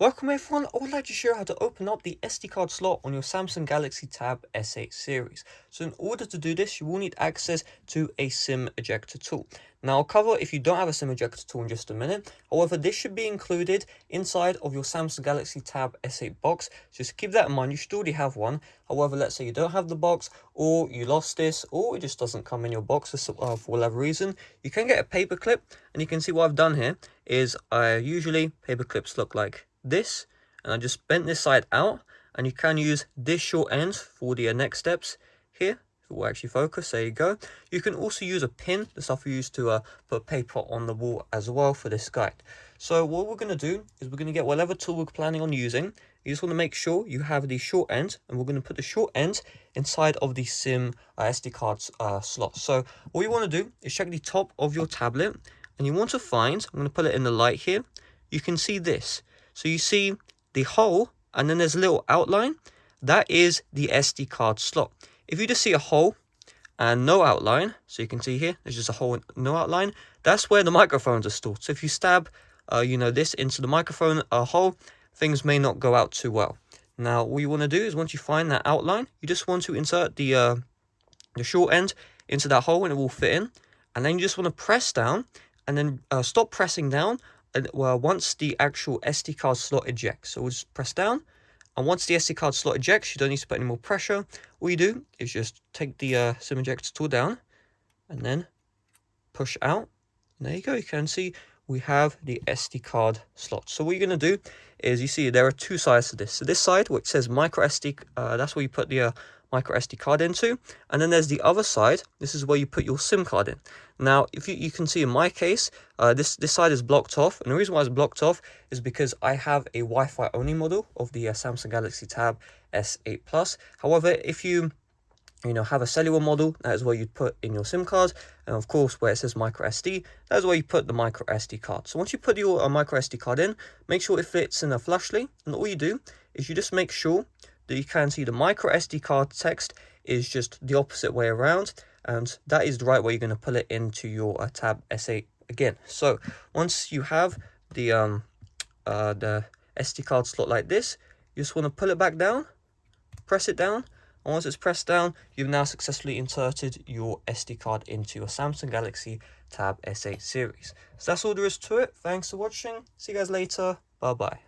Welcome everyone, I would like to show you how to open up the SD card slot on your Samsung Galaxy Tab S8 series. So in order to do this, you will need access to a SIM ejector tool. Now I'll cover if you don't have a SIM ejector tool in just a minute. However, this should be included inside of your Samsung Galaxy Tab S8 box. Just keep that in mind, you should already have one. However, let's say you don't have the box, or you lost this, or it just doesn't come in your box for whatever reason. You can get a paper clip, and you can see what I've done here is usually paper clips look like this, and I just bent this side out, and you can use this short end for the next steps here. It will actually focus. There you go. You can also use a pin, the stuff we use to put paper on the wall as well for this guide. So what we're going to do is we're going to get whatever tool we're planning on using. You just want to make sure you have the short end, and we're going to put the short end inside of the SIM SD card slot. So what you want to do is check the top of your tablet, and you want to find, I'm going to put it in the light here, you can see this. So you see the hole, and then there's a little outline. That is the SD card slot. If you just see a hole and no outline, so you can see here, there's just a hole and no outline, that's where the microphones are stored. So if you stab, this into the microphone hole, things may not go out too well. Now, what you want to do is once you find that outline, you just want to insert the short end into that hole, and it will fit in. And then you just want to press down, and then stop pressing down. And once the actual SD card slot ejects. So we'll just press down, and once the SD card slot ejects, you don't need to put any more pressure. All you do is just take the SIM ejector tool down, and then push out. And there you go. You can see we have the SD card slot. So what you're going to do is, you see there are two sides to this. So this side, which says micro SD, that's where you put the micro SD card into, and then there's the other side. This is where you put your SIM card in. Now, if you can see in my case, this side is blocked off, and the reason why it's blocked off is because I have a Wi-Fi only model of the Samsung Galaxy Tab S8 Plus. However, if you have a cellular model, that is where you'd put in your SIM card, and of course where it says micro SD, that is where you put the micro SD card. So once you put your micro SD card in, make sure it fits in flushly, and all you do is you just make sure that you can see the micro SD card text is just the opposite way around, and that is the right way you're going to pull it into your Tab S8 again. So once you have the SD card slot like this, you just want to pull it back down, press it down, and once it's pressed down, you've now successfully inserted your SD card into your Samsung Galaxy Tab S8 series. So that's all there is to it. Thanks for watching. See you guys later. Bye bye.